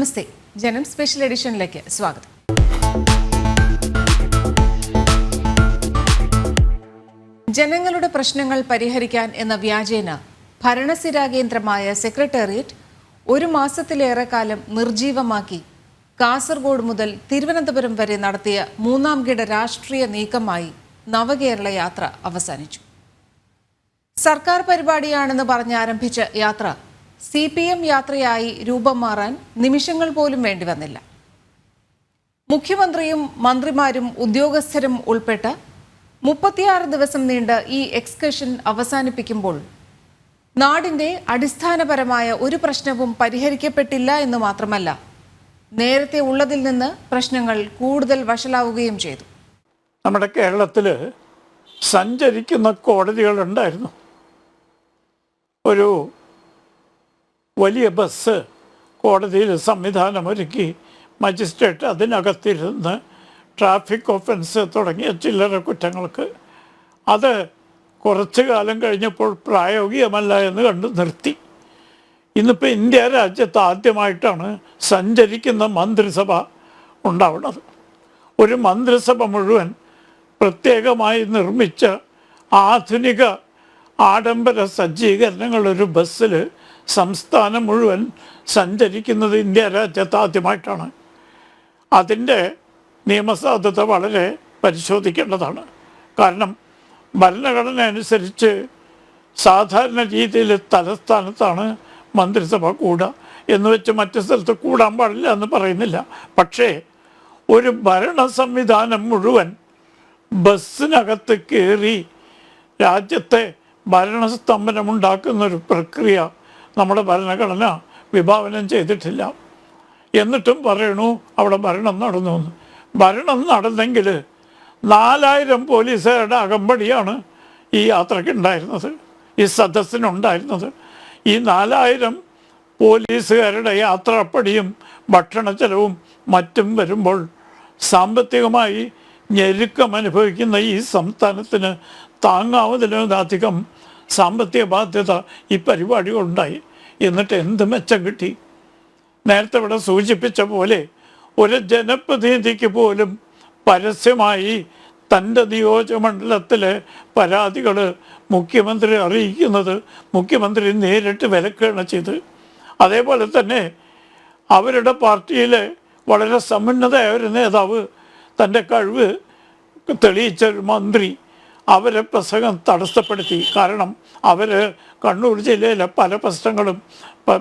നമസ്തേ, ജനം സ്പെഷ്യൽ എഡിഷനിലേക്ക് സ്വാഗതം. ജനങ്ങളുടെ പ്രശ്നങ്ങൾ പരിഹരിക്കാൻ എന്ന വ്യാജേന ഭരണസിരാകേന്ദ്രമായ സെക്രട്ടേറിയറ്റ് ഒരു മാസത്തിലേറെ കാലം നിർജീവമാക്കി കാസർഗോഡ് മുതൽ തിരുവനന്തപുരം വരെ നടത്തിയ മൂന്നാം ഘട്ട രാഷ്ട്രീയ നീക്കമായി നവകേരള യാത്ര അവസാനിച്ചു. സർക്കാർ പരിപാടിയാണെന്ന് പറഞ്ഞ് ആരംഭിച്ച യാത്ര CPM യാത്രയായി രൂപം മാറാൻ നിമിഷങ്ങൾ പോലും വേണ്ടി വന്നില്ല. മുഖ്യമന്ത്രിയും മന്ത്രിമാരും ഉദ്യോഗസ്ഥരും ഉൾപ്പെട്ട 36 ദിവസം നീണ്ട ഈ എക്സ്കർഷൻ അവസാനിപ്പിക്കുമ്പോൾ നാടിന്റെ അടിസ്ഥാനപരമായ ഒരു പ്രശ്നവും പരിഹരിക്കപ്പെട്ടില്ല എന്ന് മാത്രമല്ല, നേരത്തെ ഉള്ളതിൽ നിന്ന് പ്രശ്നങ്ങൾ കൂടുതൽ വഷളാവുകയും ചെയ്തു. നമ്മുടെ കേരളത്തിൽ സഞ്ചരിക്കുന്ന കോടതികളുണ്ടായിരുന്നു. ഒരു വലിയ ബസ് കോടതിയിൽ സംവിധാനമൊരുക്കി മജിസ്ട്രേറ്റ് അതിനകത്തിരുന്ന് ട്രാഫിക് ഒഫൻസ് തുടങ്ങിയ ചില്ലറ കുറ്റങ്ങൾക്ക് അത് കുറച്ചു കാലം കഴിഞ്ഞപ്പോൾ പ്രായോഗികമല്ല എന്ന് കണ്ട് നിർത്തി. ഇന്നിപ്പോൾ ഇന്ത്യ രാജ്യത്ത് ആദ്യമായിട്ടാണ് സഞ്ചരിക്കുന്ന മന്ത്രിസഭ ഉണ്ടാവുന്നത്. ഒരു മന്ത്രിസഭ മുഴുവൻ പ്രത്യേകമായി നിർമ്മിച്ച ആധുനിക ആഡംബര സജ്ജീകരണങ്ങളൊരു ബസ്സിൽ സംസ്ഥാനം മുഴുവൻ സഞ്ചരിക്കുന്നത് ഇന്ത്യ രാജ്യത്ത് ആദ്യമായിട്ടാണ്. അതിൻ്റെ നിയമസാധുത വളരെ പരിശോധിക്കേണ്ടതാണ്. കാരണം ഭരണഘടന അനുസരിച്ച് സാധാരണ രീതിയിൽ തലസ്ഥാനത്താണ് മന്ത്രിസഭ കൂടുക എന്ന് വെച്ച് മറ്റു സ്ഥലത്ത് കൂടാൻ പാടില്ല എന്ന് പറയുന്നില്ല. പക്ഷേ ഒരു ഭരണ സംവിധാനം മുഴുവൻ ബസ്സിനകത്ത് കയറി രാജ്യത്തെ ഭരണസ്തംഭനമുണ്ടാക്കുന്നൊരു പ്രക്രിയ നമ്മുടെ ഭരണഘടന വിഭാവനം ചെയ്തിട്ടില്ല. എന്നിട്ടും പറയണു അവിടെ ഭരണം നടന്നു എന്ന്. ഭരണം നടന്നെങ്കിൽ 4000 പോലീസുകാരുടെ അകമ്പടിയാണ് ഈ യാത്രയ്ക്ക് ഉണ്ടായിരുന്നത്, ഈ സദസ്സിനുണ്ടായിരുന്നത്. ഈ 4000 പോലീസുകാരുടെ യാത്രാപ്പടിയും ഭക്ഷണ ചെലവും മറ്റും വരുമ്പോൾ സാമ്പത്തികമായി ഞെരുക്കം അനുഭവിക്കുന്ന ഈ സംസ്ഥാനത്തിന് താങ്ങാവുന്നതിലധികം സാമ്പത്തിക ബാധ്യത ഈ പരിപാടികളുണ്ടായി. എന്നിട്ട് എന്ത് മെച്ചം കിട്ടി? നേരത്തെ ഇവിടെ സൂചിപ്പിച്ച പോലെ ഒരു ജനപ്രതിനിധിക്ക് പോലും പരസ്യമായി തൻ്റെ നിയോജകമണ്ഡലത്തിലെ പരാതികൾ മുഖ്യമന്ത്രി അറിയിക്കുന്നത് മുഖ്യമന്ത്രി നേരിട്ട് വിലക്കുകയാണ് ചെയ്ത്. അതേപോലെ തന്നെ അവരുടെ പാർട്ടിയിലെ വളരെ സമുന്നതയായ ഒരു നേതാവ്, തൻ്റെ കഴിവ് തെളിയിച്ച ഒരു മന്ത്രി, അവരെ പ്രസംഗം തടസ്സപ്പെടുത്തി. കാരണം അവർ കണ്ണൂർ ജില്ലയിലെ പല പ്രശ്നങ്ങളും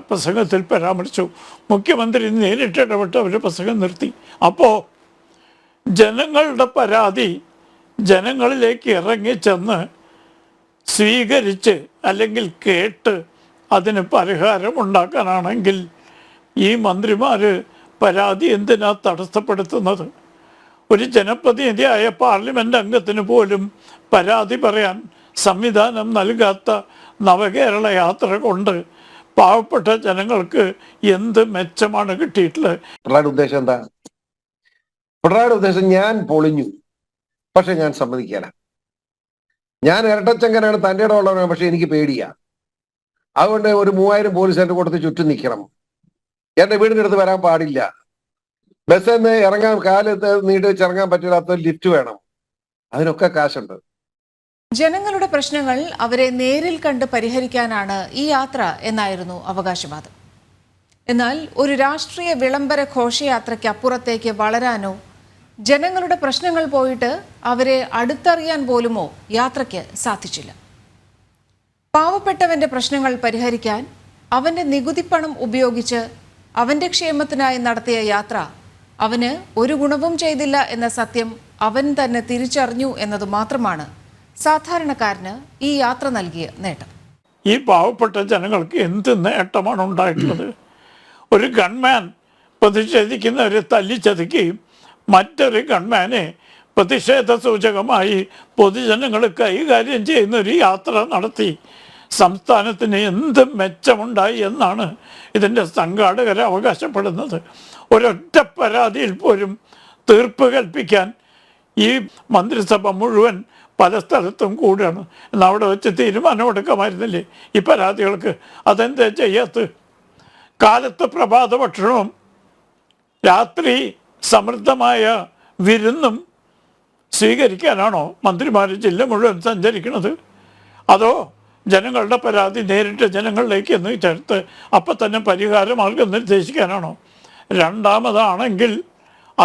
പ്രസംഗത്തിൽ പരാമർശിച്ചു. മുഖ്യമന്ത്രി നേരിട്ട് ഇടപെട്ട് അവർ പ്രസംഗം നിർത്തി. അപ്പോൾ ജനങ്ങളുടെ പരാതി ജനങ്ങളിലേക്ക് ഇറങ്ങിച്ചെന്ന് സ്വീകരിച്ച് അല്ലെങ്കിൽ കേട്ട് അതിന് പരിഹാരം ഉണ്ടാക്കാനാണെങ്കിൽ ഈ മന്ത്രിമാർ പരാതി എന്തിനാ തടസ്സപ്പെടുത്തുന്നത്? ഒരു ജനപ്രതിനിധിയായ പാർലമെൻറ്റ് അംഗത്തിന് പോലും പരാതി പറയാൻ സംവിധാനം നൽകാത്ത നവകേരള യാത്ര കൊണ്ട് പാവപ്പെട്ട ജനങ്ങൾക്ക് എന്ത് മെച്ചമാണ് കിട്ടിയിട്ടുള്ളത്? പിണറായിയുടെ ഉദ്ദേശം എന്താ? പിണറായിയുടെ ഉദ്ദേശം ഞാൻ പൊളിഞ്ഞു, പക്ഷെ ഞാൻ സമ്മതിക്കാന. ഞാൻ ഇരട്ടച്ചങ്കനാണ്, തൻ്റെ ഇടമുള്ളവനാണ്, പക്ഷെ എനിക്ക് പേടിയാ. അതുകൊണ്ട് ഒരു 3000 പോലീസുകാരുടെ കൂട്ടത്തിൽ ചുറ്റും നിൽക്കണം. എൻ്റെ വീടിൻ്റെ അടുത്ത് വരാൻ പാടില്ല. ബസ്സിൽ നിന്ന് ഇറങ്ങാൻ കാലത്ത് നീട്ടി വെച്ച് ഇറങ്ങാൻ പറ്റില്ലാത്ത ലിഫ്റ്റ് വേണം. അതിനൊക്കെ കാശുണ്ട്. ജനങ്ങളുടെ പ്രശ്നങ്ങൾ അവരെ നേരിൽ കണ്ട് പരിഹരിക്കാനാണ് ഈ യാത്ര എന്നായിരുന്നു അവകാശവാദം. എന്നാൽ ഒരു രാഷ്ട്രീയ വിളംബര ഘോഷയാത്രയ്ക്ക് അപ്പുറത്തേക്ക് വളരാനോ ജനങ്ങളുടെ പ്രശ്നങ്ങൾ പോയിട്ട് അവരെ അടുത്തറിയാൻ പോലുമോ യാത്രയ്ക്ക് സാധിച്ചില്ല. പാവപ്പെട്ടവന്റെ പ്രശ്നങ്ങൾ പരിഹരിക്കാൻ അവന്റെ നികുതിപ്പണം ഉപയോഗിച്ച് അവന്റെ ക്ഷേമത്തിനായി നടത്തിയ യാത്ര അവന് ഒരു ഗുണവും ചെയ്തില്ല എന്ന സത്യം അവൻ തന്നെ തിരിച്ചറിഞ്ഞു എന്നത് മാത്രമാണ് സാധാരണക്കാരന് ഈ യാത്ര നൽകിയ നേട്ടം. ഈ പാവപ്പെട്ട ജനങ്ങൾക്ക് എന്ത് നേട്ടമാണ് ഉണ്ടായിട്ടുള്ളത്? ഒരു ഗൺമാൻ പ്രതിഷേധിക്കുന്നവരെ തല്ലിച്ചതയ്ക്കുകയും മറ്റൊരു ഗൺമാനെ പ്രതിഷേധ സൂചകമായി പൊതുജനങ്ങൾ കൈകാര്യം ചെയ്യുന്ന ഒരു യാത്ര നടത്തി സംസ്ഥാനത്തിന് എന്ത് മെച്ചമുണ്ടായി എന്നാണ് ഇതിൻ്റെ സംഘാടകർ അവകാശപ്പെടുന്നത്. ഒരൊറ്റ പരാതിയിൽ പോലും തീർപ്പ് കൽപ്പിക്കാൻ ഈ മന്ത്രിസഭ മുഴുവൻ പല സ്ഥലത്തും കൂടുകയാണ്. എന്നാൽ അവിടെ വെച്ച് തീരുമാനമെടുക്കാമായിരുന്നില്ലേ ഈ പരാതികൾക്ക്? അതെന്താ ചെയ്യാത്ത? കാലത്ത് പ്രഭാത ഭക്ഷണവും രാത്രി സമൃദ്ധമായ വിരുന്നും സ്വീകരിക്കാനാണോ മന്ത്രിമാർ ജില്ല മുഴുവൻ സഞ്ചരിക്കുന്നത്? അതോ ജനങ്ങളുടെ പരാതി നേരിട്ട് ജനങ്ങളിലേക്ക് എന്ന് ചേർത്ത് അപ്പം തന്നെ പരിഹാര മാർഗം നിർദ്ദേശിക്കാനാണോ? രണ്ടാമതാണെങ്കിൽ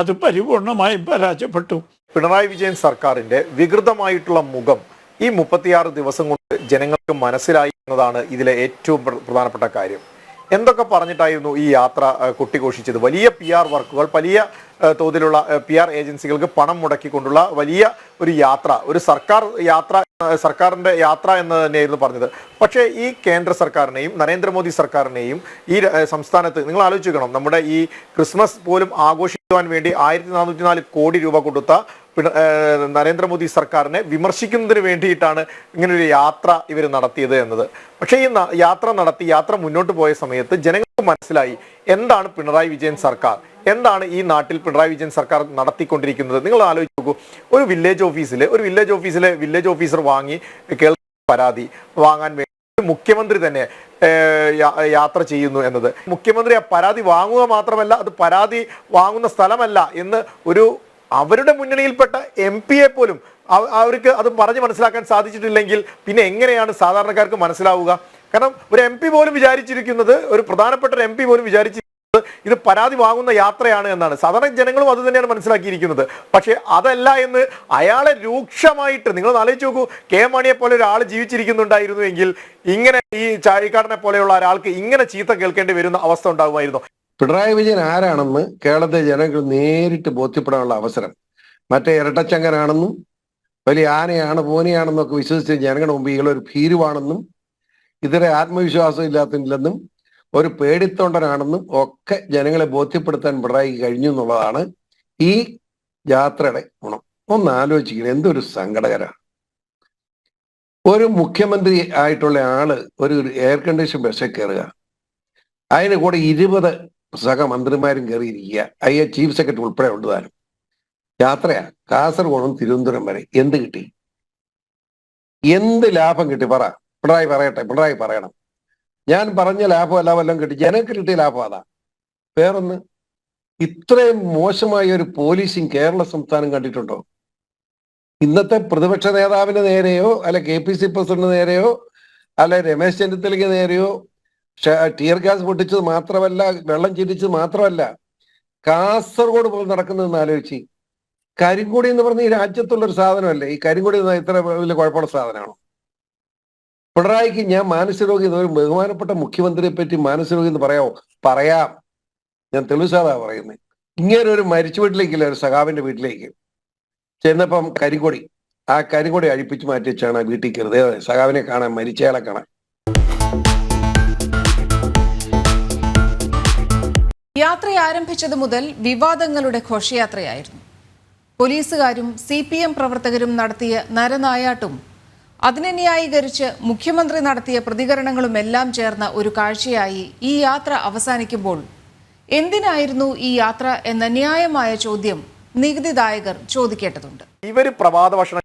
അത് പരിപൂർണമായും പരാജയപ്പെട്ടു. പിണറായി വിജയൻ സർക്കാരിന്റെ വികൃതമായിട്ടുള്ള മുഖം ഈ 36 ദിവസം കൊണ്ട് ജനങ്ങൾക്ക് മനസ്സിലായി എന്നതാണ് ഇതിലെ ഏറ്റവും പ്രധാനപ്പെട്ട കാര്യം. എന്തൊക്കെ പറഞ്ഞിട്ടായിരുന്നു ഈ യാത്ര കൊട്ടിഘോഷിച്ചത്? വലിയ PR വർക്കുകൾ, വലിയ തോതിലുള്ള PR ഏജൻസികൾക്ക് പണം മുടക്കിക്കൊണ്ടുള്ള വലിയ ഒരു യാത്ര, ഒരു സർക്കാരിന്റെ യാത്ര എന്ന് തന്നെയായിരുന്നു പറഞ്ഞത്. പക്ഷേ ഈ കേന്ദ്ര സർക്കാരിനെയും നരേന്ദ്രമോദി സർക്കാരിനെയും ഈ സംസ്ഥാനത്ത് നിങ്ങൾ ആലോചിക്കണം, നമ്മുടെ ഈ ക്രിസ്മസ് പോലും ആഘോഷിക്കുവാൻ വേണ്ടി 1404 കോടി രൂപ കൊടുത്ത നരേന്ദ്രമോദി സർക്കാരിനെ വിമർശിക്കുന്നതിന് വേണ്ടിയിട്ടാണ് ഇങ്ങനൊരു യാത്ര ഇവർ നടത്തിയത് എന്നത്. പക്ഷേ ഈ യാത്ര മുന്നോട്ട് പോയ സമയത്ത് ജനങ്ങൾക്ക് മനസ്സിലായി എന്താണ് പിണറായി വിജയൻ സർക്കാർ, എന്താണ് ഈ നാട്ടിൽ പിണറായി വിജയൻ സർക്കാർ നടത്തിക്കൊണ്ടിരിക്കുന്നത്. നിങ്ങൾ ആലോചിച്ച് നോക്കൂ, ഒരു വില്ലേജ് ഓഫീസിലെ വില്ലേജ് ഓഫീസർ വാങ്ങി കേൾക്കുന്ന പരാതി വാങ്ങാൻ വേണ്ടി മുഖ്യമന്ത്രി തന്നെ യാത്ര ചെയ്യുന്നു എന്നത്, മുഖ്യമന്ത്രി ആ പരാതി വാങ്ങുക മാത്രമല്ല അത് പരാതി വാങ്ങുന്ന സ്ഥലമല്ല എന്ന് അവരുടെ മുന്നണിയിൽപ്പെട്ട MP പോലും അവർക്ക് അത് പറഞ്ഞ് മനസ്സിലാക്കാൻ സാധിച്ചിട്ടില്ലെങ്കിൽ പിന്നെ എങ്ങനെയാണ് സാധാരണക്കാർക്ക് മനസ്സിലാവുക? കാരണം ഒരു MP പോലും വിചാരിച്ചിരിക്കുന്നത്, ഒരു പ്രധാനപ്പെട്ട ഒരു MP പോലും വിചാരിച്ചിരിക്കുന്നത് ഇത് പരാതി വാങ്ങുന്ന യാത്രയാണ് എന്നാണ്. സാധാരണ ജനങ്ങളും അത് തന്നെയാണ് മനസ്സിലാക്കിയിരിക്കുന്നത്. പക്ഷേ അതല്ല എന്ന് അയാളെ രൂക്ഷമായിട്ട് നിങ്ങൾ ആലോചിച്ച് നോക്കൂ. K മാണിയെ പോലെ ഒരാൾ ജീവിച്ചിരിക്കുന്നുണ്ടായിരുന്നു എങ്കിൽ ഇങ്ങനെ ഈ ചാഴിക്കാടനെ പോലെയുള്ള ഒരാൾക്ക് ഇങ്ങനെ ചീത്ത കേൾക്കേണ്ടി വരുന്ന അവസ്ഥ ഉണ്ടാകുമായിരുന്നു. പിണറായി വിജയൻ ആരാണെന്ന് കേരളത്തിലെ ജനങ്ങൾ നേരിട്ട് ബോധ്യപ്പെടാനുള്ള അവസരം, മറ്റേ ഇരട്ടച്ചങ്കനാണെന്നും വലിയ ആനയാണ് പൂനയാണെന്നൊക്കെ വിശ്വസിച്ച ജനങ്ങളുടെ മുമ്പ് ഇയാളൊരു ഭീരുവാണെന്നും ഇതര ആത്മവിശ്വാസം ഇല്ലാത്തില്ലെന്നും ഒരു പേടിത്തൊണ്ടനാണെന്നും ഒക്കെ ജനങ്ങളെ ബോധ്യപ്പെടുത്താൻ പിണറായിക്ക് കഴിഞ്ഞു എന്നുള്ളതാണ് ഈ യാത്രയുടെ ഗുണം. ഒന്ന് ആലോചിക്കണം, എന്തൊരു സങ്കടകരമാണ്. ഒരു മുഖ്യമന്ത്രി ആയിട്ടുള്ള ആള് ഒരു എയർ കണ്ടീഷൻ ബസ്സിൽ കയറുക, അതിന് കൂടെ 20 സഹമന്ത്രിമാരും കയറിയിരിക്കുക, ചീഫ് സെക്രട്ടറി ഉൾപ്പെടെ ഉള്ളതാനും യാത്രയാ. കാസർഗോഡും തിരുവനന്തപുരം വരെ എന്ത് കിട്ടി? എന്ത് ലാഭം കിട്ടി? പിണറായി പറയട്ടെ, പിണറായി പറയണം. ഞാൻ പറഞ്ഞ ലാഭം എല്ലാം വല്ലതും കിട്ടി, ജനങ്ങൾക്ക് കിട്ടിയ ലാഭം അതാ. വേറൊന്ന്, ഇത്രയും മോശമായ ഒരു പോലീസിങ് കേരള സംസ്ഥാനം കണ്ടിട്ടുണ്ടോ? ഇന്നത്തെ പ്രതിപക്ഷ നേതാവിന് നേരെയോ അല്ലെ KPC പ്രസിഡന്റിന് നേരെയോ അല്ലെ രമേശ് ചെന്നിത്തലയ്ക്ക് നേരെയോ ടിയർ ഗ്യാസ് പൊട്ടിച്ചത് മാത്രമല്ല, വെള്ളം ചിരിച്ചത് മാത്രമല്ല, കാസർഗോഡ് പോലും നടക്കുന്നതെന്ന് ആലോചിച്ച്. കരിങ്കൊടി എന്ന് പറഞ്ഞ ഈ രാജ്യത്തുള്ളൊരു സാധനമല്ലേ? ഈ കരിങ്കൊടി ഇത്ര വലിയ കുഴപ്പമുള്ള സാധനമാണോ? പിണറായിക്ക് ഞാൻ മാനസരോഗി, ഒരു ബഹുമാനപ്പെട്ട മുഖ്യമന്ത്രിയെ പറ്റി മാനസരോഗി എന്ന് പറയാം. ഞാൻ തെളിവുസാറാ പറയുന്നത്. ഇങ്ങനെ ഒരു മരിച്ച വീട്ടിലേക്കില്ല, ഒരു സഖാവിന്റെ വീട്ടിലേക്ക് ചെന്നപ്പം ആ കരിങ്കൊടി അഴിപ്പിച്ച് മാറ്റി വെച്ചാണ് ആ വീട്ടിൽ കയറുന്നത്. സഖാവിനെ കാണാൻ, മരിച്ചയാളെ കാണാൻ. യാത്ര ആരംഭിച്ചത് മുതൽ വിവാദങ്ങളുടെ ഘോഷയാത്രയായിരുന്നു. പോലീസുകാരും CPM പ്രവർത്തകരും നടത്തിയ നരനായാട്ടും അതിനെ ന്യായീകരിച്ച് മുഖ്യമന്ത്രി നടത്തിയ പ്രതികരണങ്ങളുമെല്ലാം ചേർന്ന ഒരു കാഴ്ചയായി ഈ യാത്ര അവസാനിക്കുമ്പോൾ എന്തിനായിരുന്നു ഈ യാത്ര എന്ന ന്യായമായ ചോദ്യം നികുതിദായകർ ചോദിക്കേണ്ടതുണ്ട്. ഇവർ പ്രഭാത ഭക്ഷണം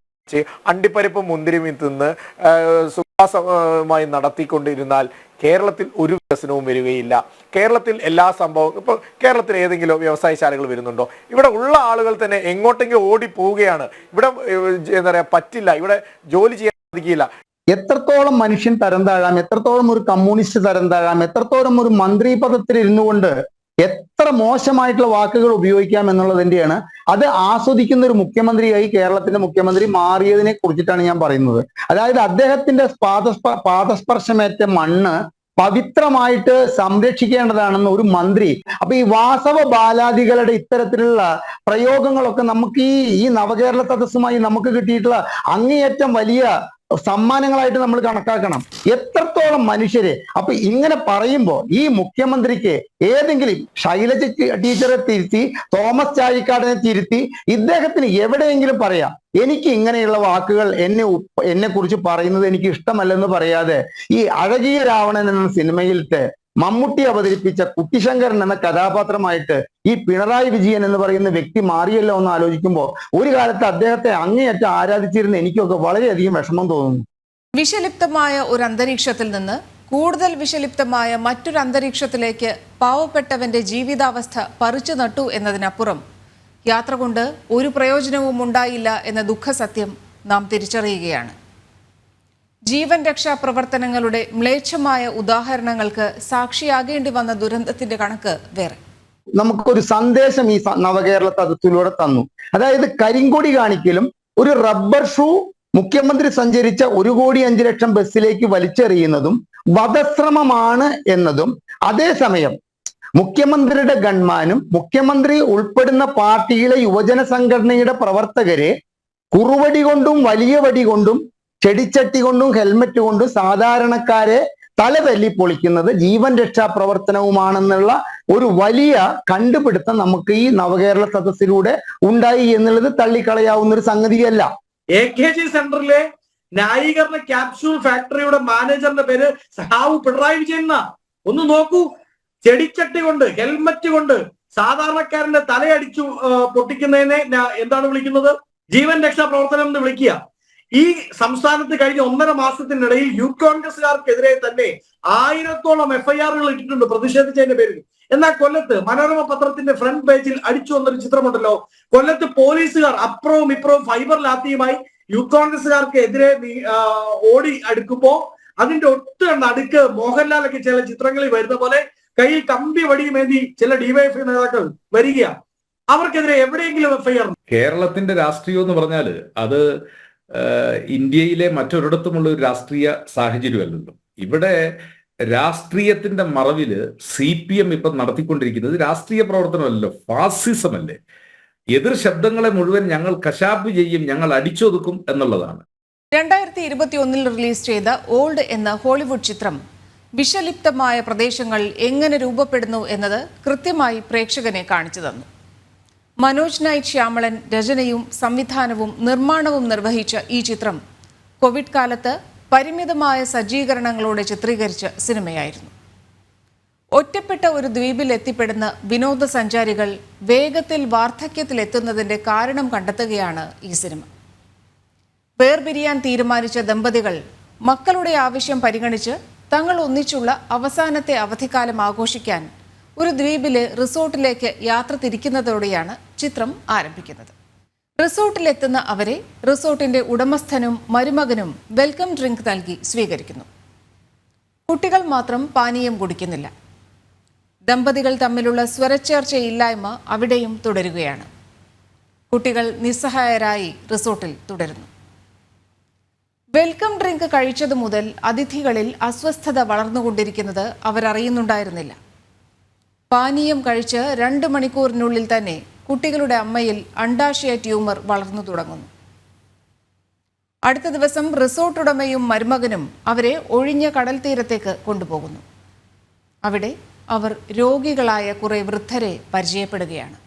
അണ്ടിപ്പരിപ്പ് മുന്തിരി തിന്ന് സുഖാസമായി നടത്തിക്കൊണ്ടിരുന്നാൽ കേരളത്തിൽ ഒരു വികസനവും വരികയില്ല. കേരളത്തിൽ എല്ലാ സംഭവവും, ഇപ്പോൾ കേരളത്തിൽ ഏതെങ്കിലും വ്യവസായശാലകൾ വരുന്നുണ്ടോ? ഇവിടെ ഉള്ള ആളുകൾ തന്നെ എങ്ങോട്ടെങ്കിലും ഓടിപ്പോവുകയാണ്. ഇവിടെ എന്താ പറയുക, പറ്റില്ല, ഇവിടെ ജോലി ചെയ്യാൻ സാധിക്കില്ല. എത്രത്തോളം മനുഷ്യൻ തരം താഴാം, എത്രത്തോളം ഒരു കമ്മ്യൂണിസ്റ്റ് തരം താഴാം, എത്രത്തോളം ഒരു മന്ത്രി പദത്തിൽ ഇരുന്നു കൊണ്ട് എത്ര മോശമായിട്ടുള്ള വാക്കുകൾ ഉപയോഗിക്കാം എന്നുള്ളതിന്റെയാണ്. അത് ആസ്വദിക്കുന്ന ഒരു മുഖ്യമന്ത്രിയായി കേരളത്തിന്റെ മുഖ്യമന്ത്രി മാറിയതിനെ കുറിച്ചിട്ടാണ് ഞാൻ പറയുന്നത്. അതായത് അദ്ദേഹത്തിന്റെ പാദസ്പർശമേറ്റ മണ്ണ് പവിത്രമായിട്ട് സംരക്ഷിക്കേണ്ടതാണെന്ന് ഒരു മന്ത്രി. അപ്പൊ ഈ വാസവ ബാലാദികളുടെ ഇത്തരത്തിലുള്ള പ്രയോഗങ്ങളൊക്കെ നമുക്ക് ഈ നവകേരള സദസ്സുമായി നമുക്ക് കിട്ടിയിട്ടുള്ള അങ്ങേയറ്റം വലിയ സമ്മാനങ്ങളായിട്ട് നമ്മൾ കണക്കാക്കണം. എത്രത്തോളം മനുഷ്യരെ. അപ്പൊ ഇങ്ങനെ പറയുമ്പോ ഈ മുഖ്യമന്ത്രിക്ക് ഏതെങ്കിലും ശൈലജ ടീച്ചറെ തിരുത്തി, തോമസ് ചാഴിക്കാടനെ തിരുത്തി, ഇദ്ദേഹത്തിന് എവിടെയെങ്കിലും പറയാം എനിക്ക് ഇങ്ങനെയുള്ള വാക്കുകൾ എന്നെ കുറിച്ച് പറയുന്നത് എനിക്ക് ഇഷ്ടമല്ലെന്ന് പറയാതെ, ഈ അഴകിയ രാവണൻ എന്ന സിനിമയിലത്തെ മമ്മൂട്ടി അവതരിപ്പിച്ച കുട്ടിശങ്കരൻ എന്ന കഥാപാത്രമായിട്ട് ഈ പിണറായി വിജയൻ എന്ന് പറയുന്ന വ്യക്തി മാറിയല്ലോ എന്ന് ആലോചിക്കുമ്പോൾ ഒരു കാലത്ത് അദ്ദേഹത്തെ അങ്ങേയറ്റം ആരാധിച്ചിരുന്ന എനിക്കൊക്കെ വളരെയധികം വിഷമം തോന്നുന്നു. വിഷലിപ്തമായ ഒരു അന്തരീക്ഷത്തിൽ നിന്ന് കൂടുതൽ വിഷലിപ്തമായ മറ്റൊരു അന്തരീക്ഷത്തിലേക്ക് പാവപ്പെട്ടവന്റെ ജീവിതാവസ്ഥ പറിച്ചു നട്ടു എന്നതിനപ്പുറം യാത്ര കൊണ്ട് ഒരു പ്രയോജനവും ഉണ്ടായില്ല എന്ന ദുഃഖസത്യം നാം തിരിച്ചറിയുകയാണ്. ജീവൻ രക്ഷാ പ്രവർത്തനങ്ങളുടെ മ്ലേച്ഛമായ ഉദാഹരണങ്ങൾക്ക് സാക്ഷിയാകേണ്ടി വന്ന ദുരന്തത്തിന്റെ കണക്ക് വേറെ. നമുക്കൊരു സന്ദേശം ഈ നവകേരള സദസ്സിലൂടെ തന്നു. അതായത് കരിങ്കൊടി കാണിക്കലും ഒരു റബ്ബർ ഷൂ മുഖ്യമന്ത്രി സഞ്ചരിച്ച 1,05,00,000 ബസ്സിലേക്ക് വലിച്ചെറിയുന്നതും വധശ്രമമാണ് എന്നതും, അതേസമയം മുഖ്യമന്ത്രിയുടെ ഗൺമാനും മുഖ്യമന്ത്രി ഉൾപ്പെടുന്ന പാർട്ടിയിലെ യുവജന സംഘടനയുടെ പ്രവർത്തകരെ കുറുവടി കൊണ്ടും വലിയ വടി കൊണ്ടും ചെടിച്ചട്ടി കൊണ്ടും ഹെൽമറ്റ് കൊണ്ടും സാധാരണക്കാരെ തല തല്ലി പൊളിക്കുന്നത് ജീവൻ രക്ഷാ പ്രവർത്തനവുമാണെന്നുള്ള ഒരു വലിയ കണ്ടുപിടുത്തം നമുക്ക് ഈ നവകേരള സദസ്സിലൂടെ ഉണ്ടായി എന്നുള്ളത് തള്ളിക്കളയാവുന്ന ഒരു സംഗതിയല്ല. AKG സെന്ററിലെ ന്യായീകരണ ക്യാപ്സ്യൂൾ ഫാക്ടറിയുടെ മാനേജറിന്റെ പേര് സഹാവ് പിണറായി വിജയൻ എന്നാ. ഒന്ന് നോക്കൂ, ചെടിച്ചട്ടി കൊണ്ട് ഹെൽമറ്റ് കൊണ്ട് സാധാരണക്കാരന്റെ തലയടിച്ചു പൊട്ടിക്കുന്നതിനെ എന്താണ് വിളിക്കുന്നത്? ജീവൻ രക്ഷാ പ്രവർത്തനം എന്ന് വിളിക്കുക. ഈ സംസ്ഥാനത്ത് കഴിഞ്ഞ 1.5 മാസത്തിനിടയിൽ യൂത്ത് കോൺഗ്രസുകാർക്കെതിരെ തന്നെ 1000-ഓളം FIR-കൾ ഇട്ടിട്ടുണ്ട് പ്രതിഷേധിച്ചതിന്റെ പേരിൽ. എന്നാൽ കൊല്ലത്ത് മനോരമ പത്രത്തിന്റെ ഫ്രണ്ട് പേജിൽ അടിച്ചു വന്നൊരു ചിത്രമുണ്ടല്ലോ. കൊല്ലത്ത് പോലീസുകാർ അപ്പുറവും ഇപ്പുറവും ഫൈബർ ലാത്തിയുമായി യൂത്ത് കോൺഗ്രസുകാർക്ക് എതിരെ ഓടി അടുക്കുമ്പോ അതിന്റെ ഒട്ട് നടുക്ക് മോഹൻലാലൊക്കെ ചില ചിത്രങ്ങളിൽ വരുന്ന പോലെ കയ്യിൽ കമ്പി വടിയുമേന്തി ചില DYFI നേതാക്കൾ വരികയാണ്. അവർക്കെതിരെ എവിടെയെങ്കിലും FIR? കേരളത്തിന്റെ രാഷ്ട്രീയം എന്ന് പറഞ്ഞാൽ അത് ഇന്ത്യയിലെ മറ്റൊരിടത്തുമുള്ള ഒരു രാഷ്ട്രീയ സാഹചര്യമല്ലല്ലോ. ഇവിടെ രാഷ്ട്രീയത്തിന്റെ മറവില് CPM ഇപ്പം നടത്തിക്കൊണ്ടിരിക്കുന്നത് രാഷ്ട്രീയ പ്രവർത്തനമല്ലല്ലോ, ഫാസിസം അല്ലേ. എതിർ ശബ്ദങ്ങളെ മുഴുവൻ ഞങ്ങൾ കശാപ്പ് ചെയ്യും, ഞങ്ങൾ അടിച്ചൊതുക്കും എന്നുള്ളതാണ്. 2021 റിലീസ് ചെയ്ത ഓൾഡ് എന്ന ഹോളിവുഡ് ചിത്രം വിഷലിപ്തമായ പ്രദേശങ്ങൾ എങ്ങനെ രൂപപ്പെടുന്നു എന്നത് കൃത്യമായി പ്രേക്ഷകനെ കാണിച്ചു തന്നു. മനോജ് നൈറ്റ് ശ്യാമളൻ രചനയും സംവിധാനവും നിർമ്മാണവും നിർവഹിച്ച ഈ ചിത്രം കോവിഡ് കാലത്ത് പരിമിതമായ സജ്ജീകരണങ്ങളോടെ ചിത്രീകരിച്ച സിനിമയായിരുന്നു. ഒറ്റപ്പെട്ട ഒരു ദ്വീപിൽ എത്തിപ്പെടുന്ന വിനോദസഞ്ചാരികൾ വേഗത്തിൽ വാർദ്ധക്യത്തിലെത്തുന്നതിന്റെ കാരണം കണ്ടെത്തുകയാണ് ഈ സിനിമ. വേർപിരിയാൻ തീരുമാനിച്ച ദമ്പതികൾ മക്കളുടെ ആവശ്യം പരിഗണിച്ച് തങ്ങൾ ഒന്നിച്ചുള്ള അവസാനത്തെ അവധിക്കാലം ആഘോഷിക്കാൻ ഒരു ദ്വീപിലെ റിസോർട്ടിലേക്ക് യാത്ര തിരിക്കുന്നതോടെയാണ് ചിത്രം ആരംഭിക്കുന്നത്. റിസോർട്ടിലെത്തുന്ന അവരെ റിസോർട്ടിന്റെ ഉടമസ്ഥനും മരുമകനും വെൽക്കം ഡ്രിങ്ക് നൽകി സ്വീകരിക്കുന്നു. കുട്ടികൾ മാത്രം പാനീയം കുടിക്കുന്നില്ല. ദമ്പതികൾ തമ്മിലുള്ള സ്വരച്ചേർച്ചയില്ലായ്മ അവിടെയും തുടരുകയാണ്. കുട്ടികൾ നിസ്സഹായരായി റിസോർട്ടിൽ തുടരുന്നു. വെൽക്കം ഡ്രിങ്ക് കഴിച്ചതു മുതൽ അതിഥികളിൽ അസ്വസ്ഥത വളർന്നുകൊണ്ടിരിക്കുന്നത് അവരറിയുന്നുണ്ടായിരുന്നില്ല. പാനീയം കഴിച്ച് 2 മണിക്കൂറിനുള്ളിൽ തന്നെ കുട്ടികളുടെ അമ്മയിൽ അണ്ഡാശയ ട്യൂമർ വളർന്നു തുടങ്ങുന്നു. അടുത്ത ദിവസം റിസോർട്ട് ഉടമയും മരുമകനും അവരെ ഒഴിഞ്ഞ കടൽ തീരത്തേക്ക് കൊണ്ടുപോകുന്നു. അവിടെ അവർ രോഗികളായ കുറെ വൃദ്ധരെ പരിചയപ്പെടുകയാണ്.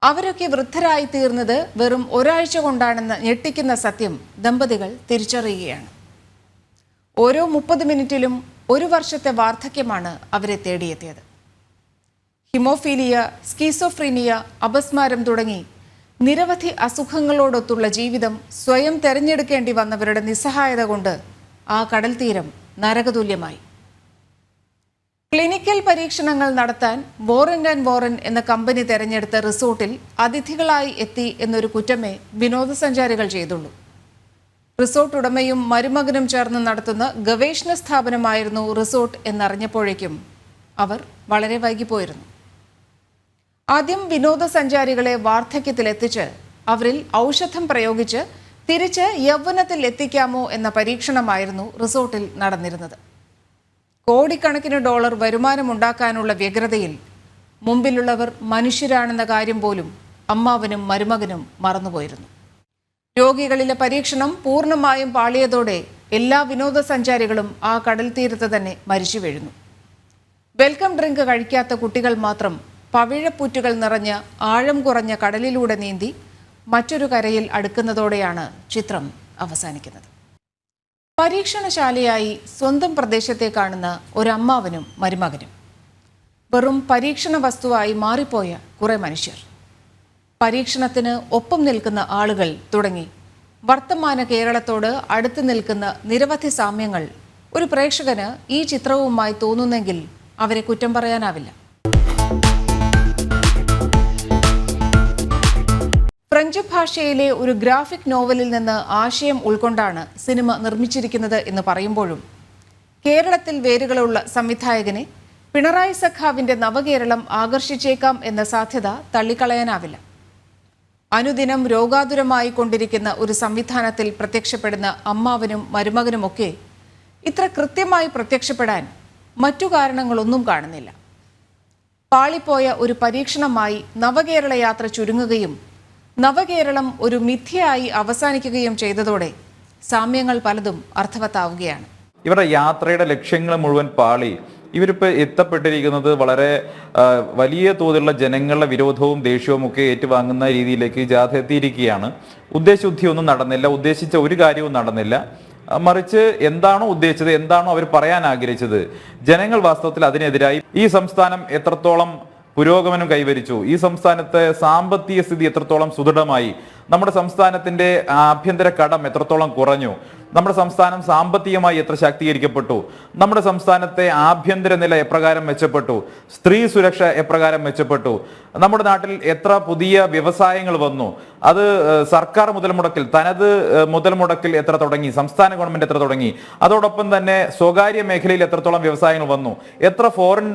അവരൊക്കെ വൃദ്ധരായി തീർന്നത് വെറും ഒരാഴ്ച കൊണ്ടാണെന്ന് ഞെട്ടിക്കുന്ന സത്യം ദമ്പതികൾ തിരിച്ചറിയുകയാണ്. ഓരോ 30 മിനിറ്റിലും 1 വർഷത്തെ വാർദ്ധക്യമാണ് അവരെ തേടിയെത്തിയത്. ഹിമോഫീലിയ, സ്കീസോഫ്രീനിയ, അപസ്മാരം തുടങ്ങി നിരവധി അസുഖങ്ങളോടൊത്തുള്ള ജീവിതം സ്വയം തെരഞ്ഞെടുക്കേണ്ടി വന്നവരുടെ നിസ്സഹായത കൊണ്ട് ആ കടൽ തീരം നരകതുല്യമായി. ക്ലിനിക്കൽ പരീക്ഷണങ്ങൾ നടത്താൻ വോറൻ ആൻഡ് വോറൻ എന്ന കമ്പനി തെരഞ്ഞെടുത്ത റിസോർട്ടിൽ അതിഥികളായി എത്തി എന്നൊരു കുറ്റമേ വിനോദസഞ്ചാരികൾ ചെയ്തുള്ളൂ. റിസോർട്ട് ഉടമയും മരുമകനും ചേർന്ന് നടത്തുന്ന ഗവേഷണ സ്ഥാപനമായിരുന്നു റിസോർട്ട് എന്നറിഞ്ഞപ്പോഴേക്കും അവർ വളരെ വൈകിപ്പോയിരുന്നു. ആദ്യം വിനോദസഞ്ചാരികളെ വാർദ്ധക്യത്തിലെത്തിച്ച് അവരിൽ ഔഷധം പ്രയോഗിച്ച് തിരിച്ച് യൗവനത്തിൽ എത്തിക്കാമോ എന്ന പരീക്ഷണമായിരുന്നു റിസോർട്ടിൽ നടന്നിരുന്നത്. കോടിക്കണക്കിന് ഡോളർ വരുമാനമുണ്ടാക്കാനുള്ള വ്യഗ്രതയിൽ മുമ്പിലുള്ളവർ മനുഷ്യരാണെന്ന കാര്യം പോലും അമ്മാവനും മരുമകനും മറന്നുപോയിരുന്നു. രോഗികളിലെ പരീക്ഷണം പൂർണ്ണമായും പാളിയതോടെ എല്ലാ വിനോദസഞ്ചാരികളും ആ കടൽ തീരത്ത് തന്നെ മരിച്ചു വീഴുന്നു. വെൽക്കം ഡ്രിങ്ക് കഴിക്കാത്ത കുട്ടികൾ മാത്രം പവിഴപ്പുറ്റുകൾ നിറഞ്ഞ ആഴം കുറഞ്ഞ കടലിലൂടെ നീന്തി മറ്റൊരു കരയിൽ അടുക്കുന്നതോടെയാണ് ചിത്രം അവസാനിക്കുന്നത്. പരീക്ഷണശാലയായി സ്വന്തം പ്രദേശത്തെ കാണുന്ന ഒരമ്മാവനും മരുമകനും, വെറും പരീക്ഷണ വസ്തുവായി മാറിപ്പോയ കുറെ മനുഷ്യർ, പരീക്ഷണത്തിന് ഒപ്പം നിൽക്കുന്ന ആളുകൾ തുടങ്ങി വർത്തമാന കേരളത്തോട് അടുത്ത് നിൽക്കുന്ന നിരവധി സാമ്യങ്ങൾ ഒരു പ്രേക്ഷകന് ഈ ചിത്രവുമായി തോന്നുന്നെങ്കിൽ അവരെ കുറ്റം പറയാനാവില്ല. ഫ്രഞ്ച് ഭാഷയിലെ ഒരു ഗ്രാഫിക് നോവലിൽ നിന്ന് ആശയം ഉൾക്കൊണ്ടാണ് സിനിമ നിർമ്മിച്ചിരിക്കുന്നത് എന്ന് പറയുമ്പോഴും കേരളത്തിൽ വേരുകളുള്ള സംവിധായകനെ പിണറായി സഖാവിന്റെ നവകേരളം ആകർഷിച്ചേക്കാം എന്ന സാധ്യത തള്ളിക്കളയാനാവില്ല. അനുദിനം രോഗാതുരമായി കൊണ്ടിരിക്കുന്ന ഒരു സംവിധാനത്തിൽ പ്രത്യക്ഷപ്പെടുന്ന അമ്മാവനും മരുമകനുമൊക്കെ ഇത്ര കൃത്യമായി പ്രത്യക്ഷപ്പെടാൻ മറ്റു കാരണങ്ങളൊന്നും കാണുന്നില്ല. പാളിപ്പോയ ഒരു പരീക്ഷണമായി നവകേരള യാത്ര ചുരുങ്ങുകയും നവകേരളം ഒരു മിഥ്യയായി അവസാനിക്കുകയും ചെയ്തതോടെ സാമ്യങ്ങൾ പലതും അർത്ഥവത്താവുകയാണ്. ഇവരുടെ യാത്രയുടെ ലക്ഷ്യങ്ങൾ മുഴുവൻ പാളി. ഇവരിപ്പോൾ എത്തപ്പെട്ടിരിക്കുന്നത് വളരെ വലിയ തോതിലുള്ള ജനങ്ങളുടെ വിരോധവും ദേഷ്യവും ഒക്കെ ഏറ്റുവാങ്ങുന്ന രീതിയിലേക്ക് ജാഥ എത്തിയിരിക്കുകയാണ്. ഉദ്ദേശശുദ്ധിയൊന്നും നടന്നില്ല, ഉദ്ദേശിച്ച ഒരു കാര്യവും നടന്നില്ല. മറിച്ച് എന്താണോ ഉദ്ദേശിച്ചത്, എന്താണോ അവർ പറയാൻ ആഗ്രഹിച്ചത്, ജനങ്ങൾ വാസ്തവത്തിൽ അതിനെതിരായി. ഈ സംസ്ഥാനം എത്രത്തോളം പുരോഗമനം കൈവരിച്ചു, ഈ സംസ്ഥാനത്തെ സാമ്പത്തിക സ്ഥിതി എത്രത്തോളം സുദൃഢമായി, നമ്മുടെ സംസ്ഥാനത്തിന്റെ ആഭ്യന്തര കടം എത്രത്തോളം കുറഞ്ഞു, നമ്മുടെ സംസ്ഥാനം സാമ്പത്തികമായി എത്ര ശാക്തീകരിക്കപ്പെട്ടു, നമ്മുടെ സംസ്ഥാനത്തെ ആഭ്യന്തര നില എപ്രകാരം മെച്ചപ്പെട്ടു, സ്ത്രീ സുരക്ഷ എപ്രകാരം മെച്ചപ്പെട്ടു, നമ്മുടെ നാട്ടിൽ എത്ര പുതിയ വ്യവസായങ്ങൾ വന്നു, അത് സർക്കാർ മുതൽ മുടക്കിൽ, തനത് മുതൽ മുടക്കിൽ എത്ര തുടങ്ങി, സംസ്ഥാന ഗവൺമെന്റ് എത്ര തുടങ്ങി, അതോടൊപ്പം തന്നെ സ്വകാര്യ മേഖലയിൽ എത്രത്തോളം വ്യവസായങ്ങൾ വന്നു, എത്ര ഫോറിൻ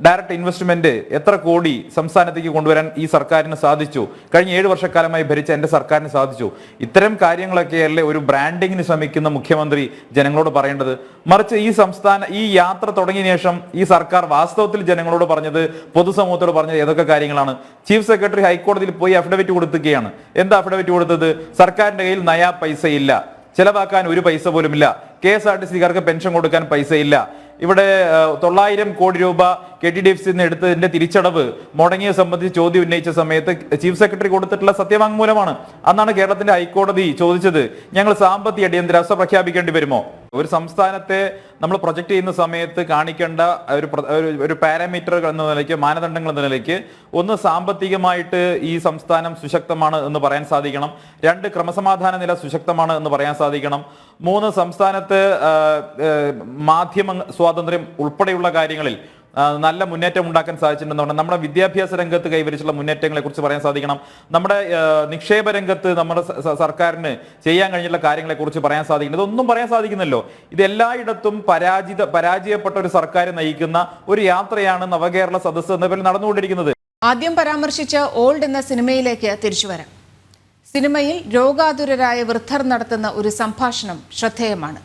ഡയറക്റ്റ് ഇൻവെസ്റ്റ്മെന്റ്, എത്ര കോടി സംസ്ഥാനത്തേക്ക് കൊണ്ടുവരാൻ ഈ സർക്കാരിന് സാധിച്ചു, കഴിഞ്ഞ 7 വർഷക്കാലമായി ഭരിച്ച എന്റെ സർക്കാരിന് സാധിച്ചു. ഇത്തരം കാര്യങ്ങളൊക്കെയല്ലേ ഒരു ബ്രാൻഡിങ്ങിന് ശ്രമിക്കുന്ന മുഖ്യമന്ത്രി ജനങ്ങളോട് പറയേണ്ടത്. മറിച്ച് ഈ യാത്ര തുടങ്ങിയ ശേഷം ഈ സർക്കാർ വാസ്തവത്തിൽ ജനങ്ങളോട് പറഞ്ഞത്, പൊതുസമൂഹത്തോട് പറഞ്ഞത് ഏതൊക്കെ കാര്യങ്ങളാണ്? ചീഫ് സെക്രട്ടറി ഹൈക്കോടതിയിൽ പോയി അഫിഡവിറ്റ് കൊടുക്കുകയാണ്. എന്താ അഫിഡവിറ്റ് കൊടുത്തത്? സർക്കാരിന്റെ കയ്യിൽ നയാ പൈസ ഇല്ല, ചെലവാക്കാൻ ഒരു പൈസ പോലും ഇല്ല, KSRTCക്കാർക്ക് പെൻഷൻ കൊടുക്കാൻ പൈസ ഇല്ല, ഇവിടെ 900 കോടി രൂപ KTDFC എടുത്തതിന്റെ തിരിച്ചടവ് മുടങ്ങിയ സംബന്ധിച്ച് ചോദ്യം ഉന്നയിച്ച സമയത്ത് ചീഫ് സെക്രട്ടറി കൊടുത്തിട്ടുള്ള സത്യവാങ്മൂലമാണ്. അന്നാണ് കേരളത്തിന്റെ ഹൈക്കോടതി ചോദിച്ചത്, ഞങ്ങൾ സാമ്പത്തിക അടിയന്തരാവസ്ഥ പ്രഖ്യാപിക്കേണ്ടി വരുമോ? ഒരു സംസ്ഥാനത്തെ നമ്മൾ പ്രൊജക്ട് ചെയ്യുന്ന സമയത്ത് കാണിക്കേണ്ട ഒരു പാരാമീറ്ററുകൾ എന്ന നിലയ്ക്ക്, മാനദണ്ഡങ്ങൾ എന്ന നിലയ്ക്ക്, ഒന്ന് സാമ്പത്തികമായിട്ട് ഈ സംസ്ഥാനം സുശക്തമാണ് എന്ന് പറയാൻ സാധിക്കണം, 2 ക്രമസമാധാന നില സുശക്തമാണ് എന്ന് പറയാൻ സാധിക്കണം, 3 സംസ്ഥാനത്ത് മാധ്യമ സ്വാതന്ത്ര്യം ഉൾപ്പെടെയുള്ള കാര്യങ്ങളിൽ നല്ല മുന്നേറ്റം ഉണ്ടാക്കാൻ സാധിച്ചിട്ടുണ്ടെന്ന്. നമ്മുടെ വിദ്യാഭ്യാസ രംഗത്ത് കൈവരിച്ചുള്ള മുന്നേറ്റങ്ങളെ കുറിച്ച് പറയാൻ സാധിക്കണം, നമ്മുടെ നിക്ഷേപ രംഗത്ത് നമ്മുടെ സർക്കാരിന് ചെയ്യാൻ കഴിഞ്ഞിട്ടുള്ള കാര്യങ്ങളെ കുറിച്ച് പറയാൻ സാധിക്കണം. ഇതൊന്നും പറയാൻ സാധിക്കുന്നല്ലോ. ഇതെല്ലായിടത്തും പരാജയപ്പെട്ട ഒരു സർക്കാർ നയിക്കുന്ന ഒരു യാത്രയാണ് നവകേരള സദസ്സ് എന്ന പേരിൽ നടന്നുകൊണ്ടിരിക്കുന്നത്. ആദ്യം പരാമർശിച്ച ഓൾഡ് എന്ന സിനിമയിലേക്ക് തിരിച്ചു വരാം. സിനിമയിൽ രോഗാതുരരായ വൃദ്ധർ നടത്തുന്ന ഒരു സംഭാഷണം ശ്രദ്ധേയമാണ്.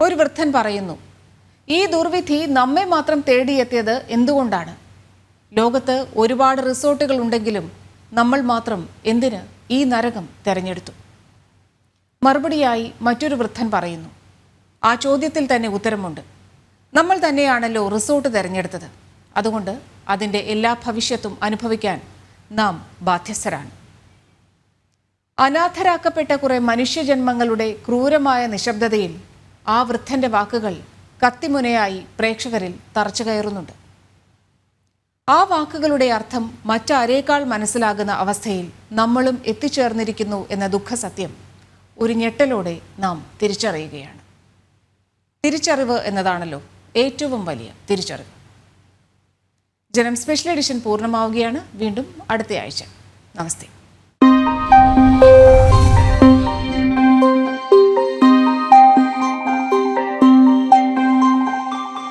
ഒരു വൃദ്ധൻ പറയുന്നു, ഈ ദുർവിധി നമ്മെ മാത്രം തേടിയെത്തിയത് എന്തുകൊണ്ടാണ്? ലോകത്ത് ഒരുപാട് റിസോർട്ടുകൾ ഉണ്ടെങ്കിലും നമ്മൾ മാത്രം എന്തിന് ഈ നരകം തെരഞ്ഞെടുത്തു? മറുപടിയായി മറ്റൊരു വൃദ്ധൻ പറയുന്നു, ആ ചോദ്യത്തിൽ തന്നെ ഉത്തരമുണ്ട്. നമ്മൾ തന്നെയാണല്ലോ റിസോർട്ട് തെരഞ്ഞെടുത്തത്, അതുകൊണ്ട് അതിൻ്റെ എല്ലാ ഭവിഷ്യത്തും അനുഭവിക്കാൻ നാം ബാധ്യസ്ഥരാണ്. അനാഥരാക്കപ്പെട്ട കുറെ മനുഷ്യജന്മങ്ങളുടെ ക്രൂരമായ നിശബ്ദതയിൽ ആ വൃദ്ധന്റെ വാക്കുകൾ കത്തിമുനയായി പ്രേക്ഷകരിൽ തറച്ചു കയറുന്നുണ്ട്. ആ വാക്കുകളുടെ അർത്ഥം മറ്റാരേക്കാൾ മനസ്സിലാകുന്ന അവസ്ഥയിൽ നമ്മളും എത്തിച്ചേർന്നിരിക്കുന്നു എന്ന ദുഃഖസത്യം ഒരു ഞെട്ടലോടെ നാം തിരിച്ചറിയുകയാണ്. തിരിച്ചറിവ് എന്നതാണല്ലോ ഏറ്റവും വലിയ തിരിച്ചറിവ്. ജനം സ്പെഷ്യൽ എഡിഷൻ പൂർണ്ണമാവുകയാണ്. വീണ്ടും അടുത്ത ആഴ്ച. നമസ്തേ.